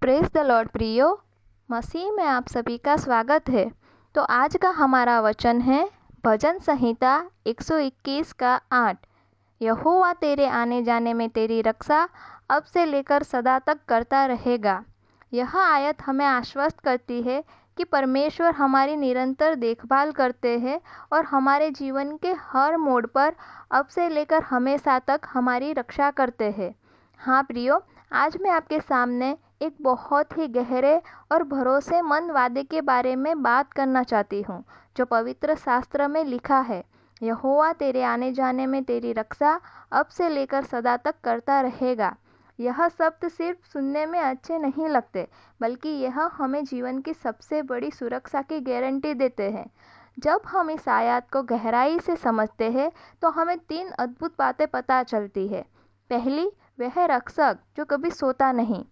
Praise the Lord प्रियो, मसीह में आप सभी का स्वागत है। तो आज का हमारा वचन है भजन संहिता 121 का 8। यहोवा तेरे आने जाने में तेरी रक्षा अब से लेकर सदा तक करता रहेगा। यह आयत हमें आश्वस्त करती है कि परमेश्वर हमारी निरंतर देखभाल करते हैं और हमारे जीवन के हर मोड़ पर अब से लेकर हमेशा तक हमारी रक्षा करते हैं। हाँ प्रियो, आज मैं आपके सामने एक बहुत ही गहरे और भरोसेमंद वादे के बारे में बात करना चाहती हूँ, जो पवित्र शास्त्र में लिखा है। यहोवा तेरे आने जाने में तेरी रक्षा अब से लेकर सदा तक करता रहेगा। यह शब्द सिर्फ सुनने में अच्छे नहीं लगते, बल्कि यह हमें जीवन की सबसे बड़ी सुरक्षा की गारंटी देते हैं। जब हम इस आयत को गहराई से समझते हैं तो हमें 3 अद्भुत बातें पता चलती है। पहली, वह रक्षक जो कभी सोता नहीं।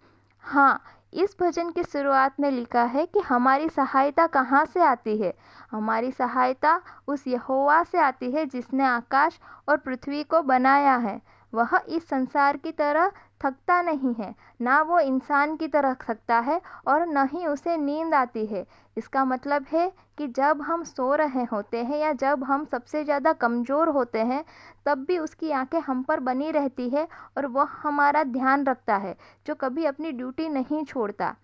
हाँ, इस भजन की शुरुआत में लिखा है कि हमारी सहायता कहाँ से आती है। हमारी सहायता उस यहोवा से आती है जिसने आकाश और पृथ्वी को बनाया है। वह इस संसार की तरह थकता नहीं है, ना वो इंसान की तरह थकता है और न ही उसे नींद आती है। इसका मतलब है कि जब हम सो रहे होते हैं या जब हम सबसे ज़्यादा कमज़ोर होते हैं, तब भी उसकी आंखें हम पर बनी रहती है और वह हमारा ध्यान रखता है, जो कभी अपनी ड्यूटी नहीं छोड़ता।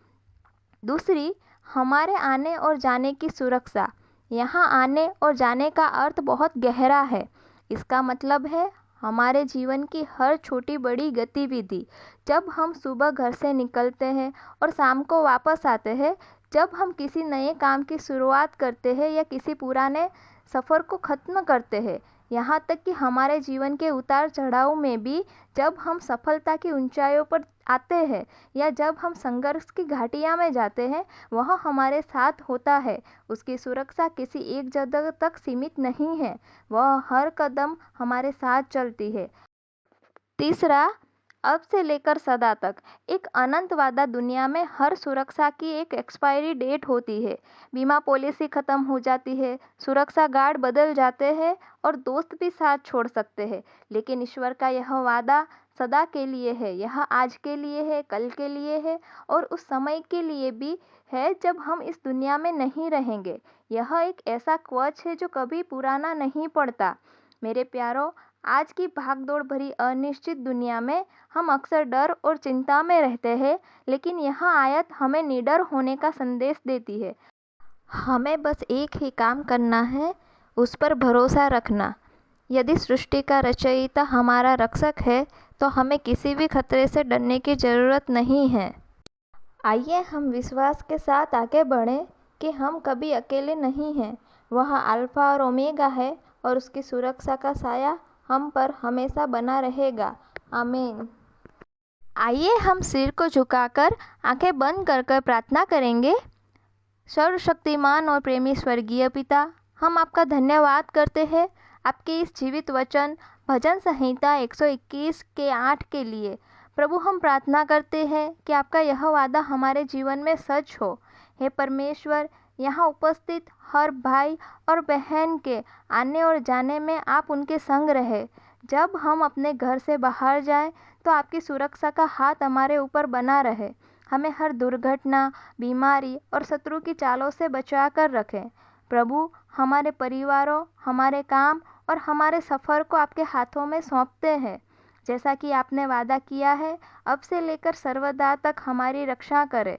दूसरी, हमारे आने और जाने की सुरक्षा। यहाँ आने और जाने का अर्थ बहुत गहरा है। इसका मतलब है हमारे जीवन की हर छोटी बड़ी गतिविधि। जब हम सुबह घर से निकलते हैं और शाम को वापस आते हैं, जब हम किसी नए काम की शुरुआत करते हैं या किसी पुराने सफ़र को ख़त्म करते हैं, यहाँ तक कि हमारे जीवन के उतार चढ़ाव में भी, जब हम सफलता की ऊंचाइयों पर आते हैं या जब हम संघर्ष की घाटियाँ में जाते हैं, वह हमारे साथ होता है। उसकी सुरक्षा किसी एक जगह तक सीमित नहीं है, वह हर कदम हमारे साथ चलती है। तीसरा, अब से लेकर सदा तक। एक अनंत वादा दुनिया में हर सुरक्षा की एक एक्सपायरी डेट होती है। बीमा पॉलिसी ख़त्म हो जाती है, सुरक्षा गार्ड बदल जाते हैं और दोस्त भी साथ छोड़ सकते हैं, लेकिन ईश्वर का यह वादा सदा के लिए है। यह आज के लिए है, कल के लिए है और उस समय के लिए भी है जब हम इस दुनिया में नहीं रहेंगे। यह एक ऐसा कवच है जो कभी पुराना नहीं पड़ता। मेरे प्यारों, आज की भागदौड़ भरी अनिश्चित दुनिया में हम अक्सर डर और चिंता में रहते हैं, लेकिन यह आयत हमें निडर होने का संदेश देती है। हमें बस एक ही काम करना है, उस पर भरोसा रखना। यदि सृष्टि का रचयिता हमारा रक्षक है, तो हमें किसी भी खतरे से डरने की ज़रूरत नहीं है। आइए हम विश्वास के साथ आगे बढ़ें कि हम कभी अकेले नहीं हैं। वह अल्फ़ा और ओमेगा है और उसकी सुरक्षा का साया हम पर हमेशा बना रहेगा। आमीन। आइए हम सिर को झुकाकर आंखें बंद कर कर प्रार्थना करेंगे। सर्वशक्तिमान और प्रेमी स्वर्गीय पिता, हम आपका धन्यवाद करते हैं आपके इस जीवित वचन भजन संहिता 121 के 8 के लिए। प्रभु, हम प्रार्थना करते हैं कि आपका यह वादा हमारे जीवन में सच हो। हे परमेश्वर, यहाँ उपस्थित हर भाई और बहन के आने और जाने में आप उनके संग रहे। जब हम अपने घर से बाहर जाएं, तो आपकी सुरक्षा का हाथ हमारे ऊपर बना रहे। हमें हर दुर्घटना, बीमारी और शत्रु की चालों से बचा कर रखें। प्रभु, हमारे परिवारों, हमारे काम और हमारे सफ़र को आपके हाथों में सौंपते हैं। जैसा कि आपने वादा किया है, अब से लेकर सर्वदा तक हमारी रक्षा करें।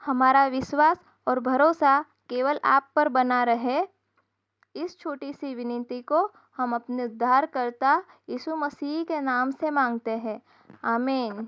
हमारा विश्वास और भरोसा केवल आप पर बना रहे। इस छोटी सी विनती को हम अपने उद्धारकर्ता यीशु मसीह के नाम से मांगते हैं। आमीन।